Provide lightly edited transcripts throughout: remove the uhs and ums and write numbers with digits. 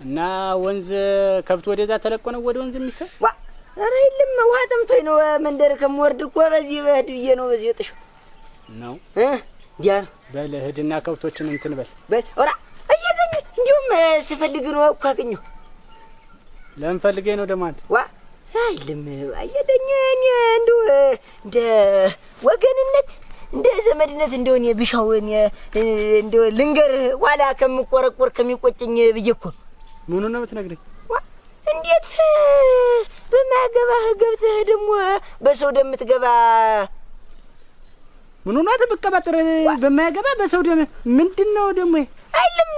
እና ወንዝ ከብት ወደዛ ተለቆ ነው ወደ ወንዝ የሚከፍ ዋ ኧረ የለም ውሃ ጠምቶኝ ነው መንደር ከምወርድ እኮ በዚህ በህድ ብዬ ነው በዚህ ወጥሽ ነው ዲያ በል ሂድና ከብቶችን እንትን በል ኦራ እየደኝ እንዲሁም ስፈልግ ነው እኮ አገኘሁ ለምን ፈልገኝ ነው ደማን ዋ አይልም እየደኝ እኔ እንደው እንደ ወገንነት እንደ ዘመድነት እንደው እኔ ብሻው እኔ እንደው ልንገር ኋላ ከምቆረቆር ከሚቆጭኝ ብዬ እኮ ምኑ ነው የምትነግረኝ እንዴት በማገባህ ገብተህ ደግሞ በሰው ደም ትገባ ምኑ ነው ተበቀባጥረ በማያገባ በሰው ደም ምንድነው ደግሞ አይልም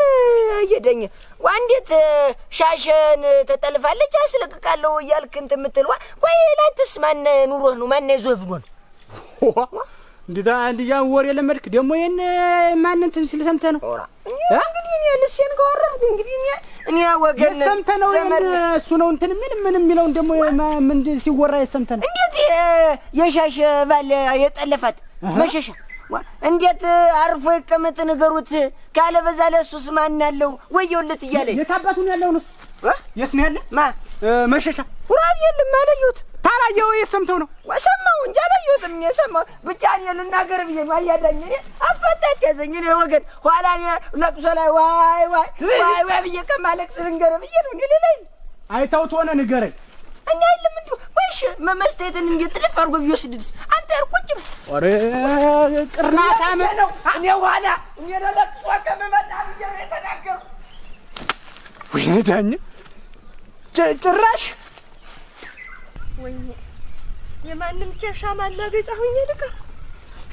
እየደኝ እንዴት ሻሸን ተጠልፋለች አስለቅቃለሁ እያልክ እንትን የምትልዋ ቆይ ላንተስ ማን ኑሮህ ነው ማን ይዞህ ነው እንዴታ አንዲያ ወሬ ለመድክ ደግሞ የነ ማን እንትን ሲል ሰምተህ ነው እንግዲህ እኔ ልሴን ከወረድኩ እንግዲህ እኔ ወገን ሰምተህ ነው እሱ ነው እንትን ምን የሚለው ደግሞ ምን ሲወራ ሰምተህ ነው እንዴት የሻሸ ባል የጠለፋት መሸሻ እንዴት አርፎ ይቀመጥ ንገሩት ካለ በዛ ለሱስ ማን አለው ወየውለት እያለ የታባቱን ያለው ነው የት ነው ያለ ማ መሸሻ ቁራብ የለም አላየሁት ታላየው የሰምተው ነው ወሰማው እንጂ አላየሁትም እኔ ሰማው ብቻ እኔ ልናገር ብዬ ነው አያዳኝ እኔ አፈጣጥ ያዘኝ እኔ ወገን ኋላ እኔ ለቅሶ ላይ ዋይ ብዬ ከማለቅስ ልንገር ብዬ ነው እኔ ሌላ አይታውት ሆነ ንገረኝ እኔ አይደለም እንዴ ወይሽ መመስጠትን እንዴት ጥልፍ አድርጎ ቢወስድስ አንተ እርቁጭ ኦሬ ቅርናታ ነው እኔ ኋላ እኔ ለቅሶ ከመመጣ ብዬ ነው የተናገሩ ወይኔ ዳኝ ጭራሽ ወይኔ የማንም ኬሻ ማላገጫ ሆኜ ልቀር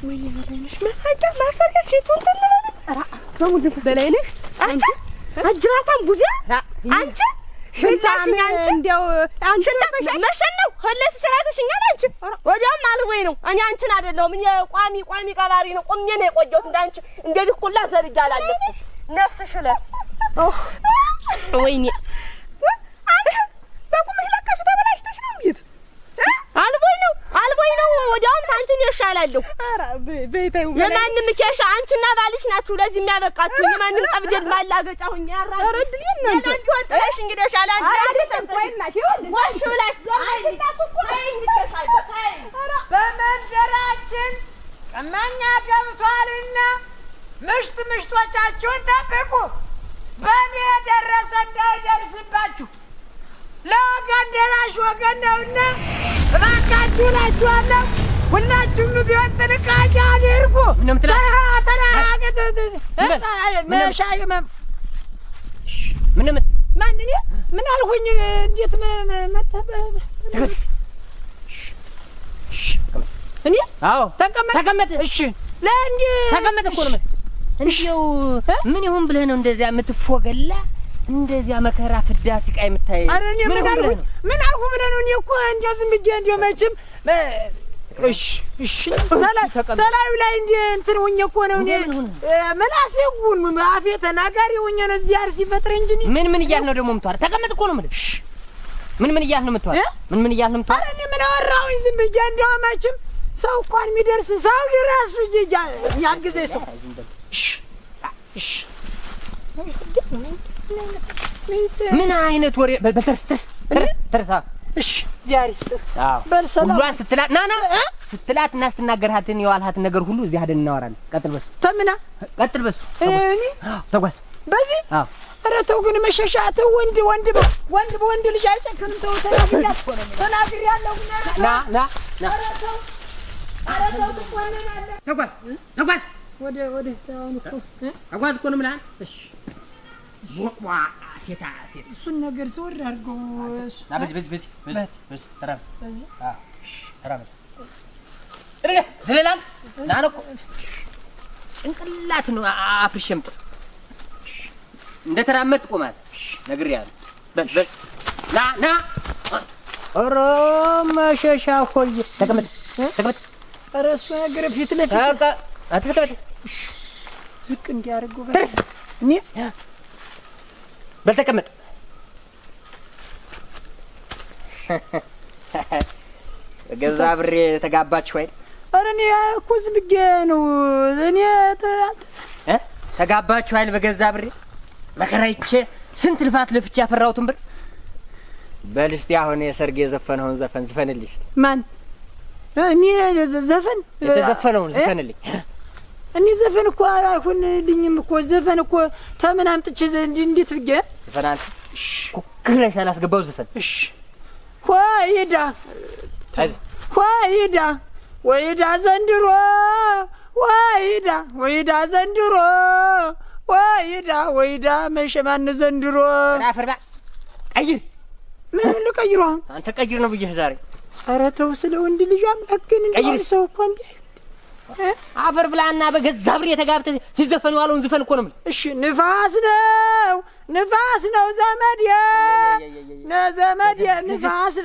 ወይኔ በላይነሽ መሳቂያ ማፈርከሽ የቱን ተለበለ ራ በሙድ በላይነሽ አንቺ አጅራታም ጉዳ አንቺ ሽንታሽኝ አንቺ እንዴው አንቺ መሸነው ሁለት ሰላተሽኛል አንቺ ወዲያም አልወይ ነው እኔ አንቺን አይደለሁም እኔ ቋሚ ቀባሪ ነው ቆሜ ነው የቆየሁት እንዳንቺ እንደዚህ ኩላ ዘርጋ አላለፍሽ ነፍስሽ ለ ወይኔ አንቺ በቁምሽ ለቀሽ ተበላሽተሽ ነው እንዴ አልቦይ ነው ወዲያውም ታንቺን ይሻላለሁ ኧረ በይተው የማንም ኬሻ አንቺና ባልሽ ናችሁ ለዚህ የሚያበቃችሁ የማንም ቀብደል ማላገጫ ሁኝ ያራራ ረድልኝ ነው አንቺ ወጥሽ እንግዲህ ሻላል አንቺ ሰንቆይና ይወል ዋሽ ብላሽ በመንደራችን ቀማኛ ገብቷልና ምሽቶቻችሁን ጠብቁ በእኔ የደረሰ እንዳይደርስባችሁ ለወገን ደራሽ ወገን ነውና እባካችሁ እላችኋለሁ ሁላችሁም ቢሆን ጥንቃቄ አድርጉ ምንም ምን አልሁኝ እንዴት እኔ አዎ ተቀመጥ እሺ ለእንዴ ተቀመጥ እኮ ነው እንዴው ምን ይሁን ብለህ ነው እንደዚያ የምትፎገላ እንደዚያ መከራ ፍዳ ስቃይ የምታይ ኧረ እኔ ምን አልኩ ብለህ ነው እኔ እኮ እንደው ዝም ብዬ እንደው መቼም እሺ ተላዩ ላይ እንደ እንትን ሆኜ እኮ ነው እኔ ምላሴ ጉን አፌ ተናጋሪ ሆኜ ነው እዚህ አርሲ ፈጥረ እንጂ ምን እያልህ ነው ደግሞ የምትዋር ተቀመጥ እኮ ነው የምልህ ምን እያልህ ነው የምትዋር ምን እያልህ ነው የምትዋር ኧረ እኔ ምን አወራሁኝ ዝም ብዬ እንደው መቼም ሰው እንኳን የሚደርስ ሰው ራሱ ያግዘኝ ሰው እሺ ምን አይነት ወሬ በተርሳ እሺ ዚያሪስ አዎ በልሰላ ሁሏን ስትላት ና ስትላት እና ስትናገርሃትን የዋልሃትን ነገር ሁሉ እዚህ ሄደን እናወራለን ቀጥል በስ ተምና ቀጥል በስ እኔ ተጓዝ በዚህ አዎ ኧረ ተው ግን መሸሻተው ወንድ ልጅ አይጨክንም ተው ተናግሬያለሁ ና ኧረ ተው ትቆነናለህ ተጓዝ ወደ ተጓዝ እኮ ነው የምልህ እሺ ዋ ሴት እሱን ነገር ዘወር አድርገው ና በዚህ ተራም ተራም ዘለላም ና ነው ጭንቅላት ነው አፍርሽ የምጥ እንደ ተራመድ ቆማል ነግሬያለሁ በል ና ኧረ መሸሻ ሆይ ተቀመጥ ኧረ እሱ ነገር ፊት ለፊት አትስከበት ዝቅ እንዲያደርገው እኔ በልተቀመጥ ገዛ ብሬ ተጋባችሁ አይደል? ኧረ እኔ እኮ ዝም ብዬ ነው እኔ ተጋባችሁ አይደል? በገዛ ብሬ መከራይቼ ስንት ልፋት ለፍቼ ያፈራሁትን ብር በል እስቲ አሁን የሰርግ የዘፈነውን ዘፈን ዝፈንልኝ እስቲ። ማን እኔ ዘፈን የተዘፈነውን ዝፈንልኝ። እኔ ዘፈን እኮ አይሆንልኝም እኮ ዘፈን እኮ ተምን አምጥቼ እንዴት ብዬ ዘፈን አንተ ኩክህ ላይ ሳላስገባው ዝፈን። እሺ ወይዳ ዘንድሮ ወይዳ ዘንድሮ ወይዳ መሸማን ዘንድሮ አፈርባ ቀይር። ምን ልቀይሯ? አንተ ቀይር ነው ብዬሽ ዛሬ። ኧረ ተው ስለ ወንድ ልጅ አምላክ ግን እንደው ሰው እኮ እንዴ አፈር ብላና በገዛ ብር የተጋብተ ሲዘፈን ዋለውን ዝፈን እኮ ነው የምልህ። እሺ ንፋስ ነው ዘመዴ ንፋስ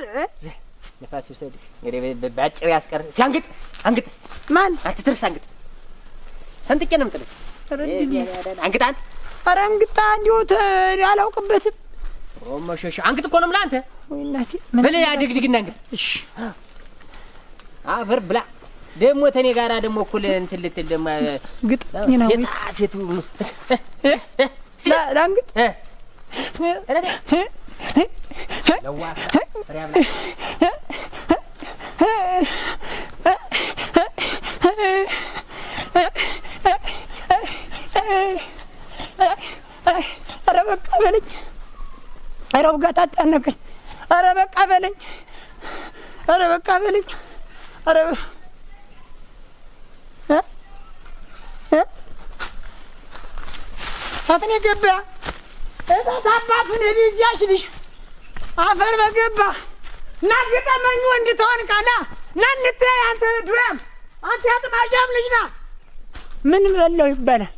ነፋስ ይውሰድ እንግዲህ ባጭር ያስቀር ሲያንግጥ አንግጥ እስቲ ማን አትትርስ አንግጥ ሰንጥቄ ነው የምጥልህ። አንግጥ አንተ ኧረ እንግጣ እንዲሁ አላውቅበትም። ሮማሸሽ አንግጥ እኮ ነው የምልህ አንተ። ወይ እናቴ በለ ያድግድግና አንግጥ። እሺ አፈር ብላ ደሞ ተኔ ጋራ ደሞ እኩል እንትን ልትል ደሞ ግጥኝ ነው ሴቱ ላንግጥ ረዳ ለዋሳ ሪያብላ ኧረ በቃ በለኝ። ኧረ ውጋት አጣነቀኝ። ኧረ በቃ በለኝ። ኧረ በቃ በለኝ። ኧረ አጥኔ ገባ እታባቱን ቢዚያሽ ልሽ አፈር በገባ ና ግጠመኝ ወንድ ተሆን ቃና ና እንተያይ አንተ ዱራም አንተ ያጥማጃም ልጅ ና ምን በለው ይባላል።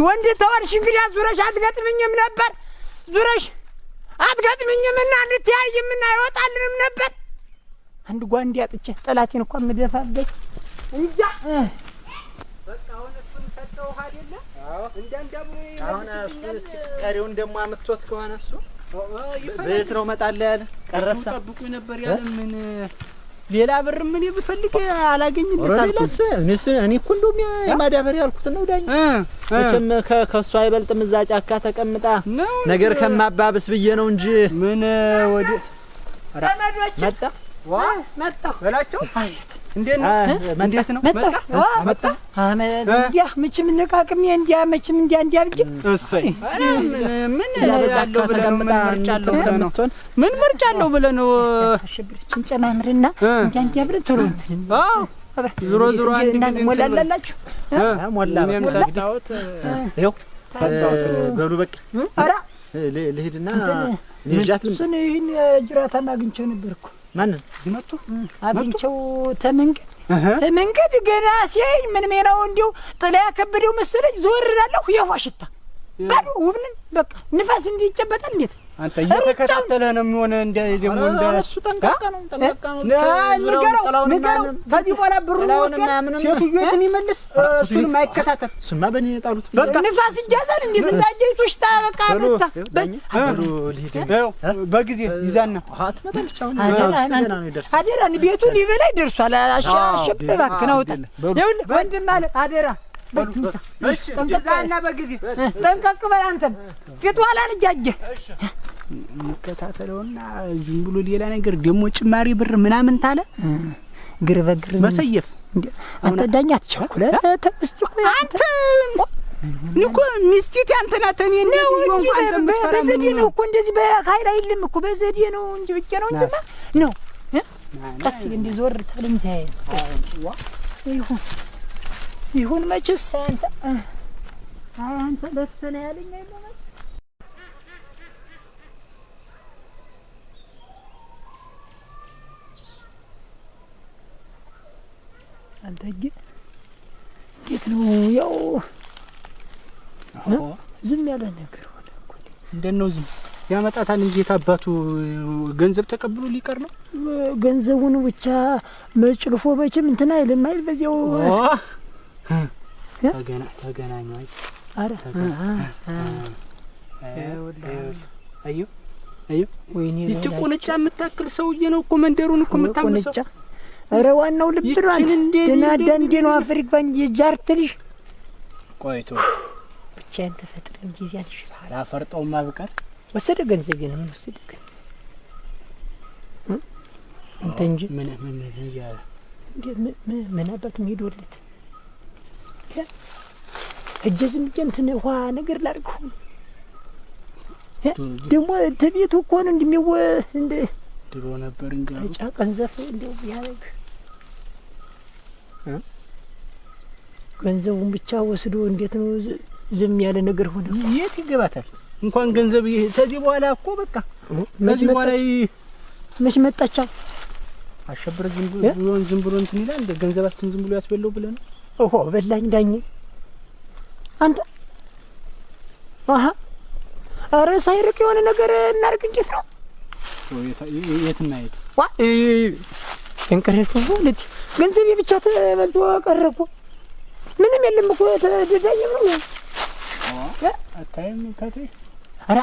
ወንድ ተሆንሽ እንግዲህ ዙረሽ አትገጥምኝም ነበር። ዙረሽ አትገጥምኝም እና እንተያይም እና ይወጣልንም ነበር። አንድ ጓንዴ አጥቼ ጠላቴን እንኳን ምደፋበት እንጃ። በቃ አሁን እሱን ሰጠው አይደለ? አዎ እንዳንዳቡ ይመልስልኛል። ቀሪውን ደግሞ አመጥቶት ከሆነ እሱ ቤት ነው እመጣለሁ ያለ ቀረሳ ጠብቁ ነበር ያለ ምን ሌላ ብር ምን ብፈልግ አላገኝልታለስ። እኔ እኮ እንደውም የማዳበሪያ ያልኩት ነው ዳኝ መቼም ከሷ አይበልጥም እዛ ጫካ ተቀምጣ ነገር ከማባብስ ብዬ ነው እንጂ ምን ወዴት መጣ መጣ በላቸው። እንዴት ነው መጣ እንዲያ መቼም ነቃቅም እንዲያ መቼም እንዲያ ብቻ እሰይ ምን ያለው ብለን ምን ምርጫለው ብለን ነው አሸብርችን ጨማምርና እንዲያ ብለን ቶሎ እንትን ዙሮ አንድ ጊዜ ሞላላችሁ ሞላ ሰግዳውት ይኸው በሉ በቃ ኧረ ልሂድና ልጅት ልምሰነ ይሄን ጅራታን አግኝቼው ነበርኩ። ማንን ይመጡ አግኝቼው ተመንገድ ገና ሲያይ ምን ነው እንዲው ጥላ ያከበደው መሰለኝ ዞር እላለሁ። የዋሽታ ባዶ ውብንን በቃ ንፋስ እንዲጨበጣል እንዴት አንተ እየተከታተለ ነው የሚሆነ እንደ ደሞ እንደ እሱ ጠንቃቃ ነው ንገረው ከዚህ በኋላ ብሩ ሴትዮትን ይመልስ እሱን ማይከታተል እሱማ በእኔ ጣሉት በቃ ንፋስ ይጃዛል እንዴት እንዳጀይቶሽ ታ በቃ በታ በሉ ልሂድ በጊዜ ይዛና አትመጣልሽ አሁን አደራን ቤቱ ሊበላይ ደርሷል። አሸብር እባክህ ነው ወጣ ይኸውልህ ወንድም ማለት አደራ እሺ ይዛና በጊዜ ጠንቀቅ በል አንተም ፊት ኋላ ልጃጀ መከታተለውና ዝም ብሎ ሌላ ነገር ደሞ ጭማሪ ብር ምናምን ታለ ግር በግር መሰየፍ አንተ ዳኛ አትቸኩለ ተስቲ አንተ ንኮ ሚስቲት አንተ ናት። እኔ እንደዚህ አንተ በዘዴ ነው እኮ እንደዚህ በኃይል አይልም እኮ በዘዴ ነው እንጂ ብቻ ነው እንጂማ ነው ቀስ እንዲዞር ተልምታ ይሁን መችስ አንተ ለፈነ ያለኝ አይደለም አንተ ግን እንዴት ነው ያው ዝም ያለ ነገር ሆነ እኮ እንደት ነው ዝም ያመጣታል እንጂ የታባቱ ገንዘብ ተቀብሎ ሊቀር ነው። ገንዘቡን ብቻ መጭልፎ በችም እንትና አይልም አይል በዚያው ተገናኙ አይ አረ አዩ ወይኔ እቺ ቁንጫ የምታክል ሰውዬ ነው እኮ መንደሩን እኮ የምታምሰው። አረ ዋናው ልብ ነው አንተ ደና ደንዴ ነው አፍሪክ ባንጂ ጃርትልሽ ቆይቶ ብቻዬን ተፈጥረን ጊዜ አንሽ ሳላፈርጠውማ ብቀር ወሰደ ገንዘቤን ምን ወሰደ አንተ እንጂ ምን ያለ ምን አባቱ ሄዶለት እጀዝም እንትን ውሃ ነገር ላድርገው ደግሞ ተቤቱ እኮ ነው እንደሚው እንደ ድሮ ነበር እንጂ አጫ ቀንዘፍ እንደው ያለግ ገንዘቡን ብቻ ወስዶ እንዴት ነው ዝም ያለ ነገር ሆነ? የት ይገባታል? እንኳን ገንዘብ ከዚህ በኋላ እኮ በቃ ከዚህ በኋላ መች መጣቻ አሸብር ዝም ብሎ እንትን ይላል። እንደ ገንዘባችን ዝም ብሎ ያስበለው ብለህ ነው? ኦሆ በላኝ ዳኝ አንተ አሃ አረ ሳይርቅ የሆነ ነገር እናርግ እንዴት ነው? የትና የት ዋ እንቀረፉ ማለት ገንዘቤ ብቻ ተበልቶ ቀረኩ። ምንም የለም እኮ ተደዳኝ ነው። አታይም ታቴ አረ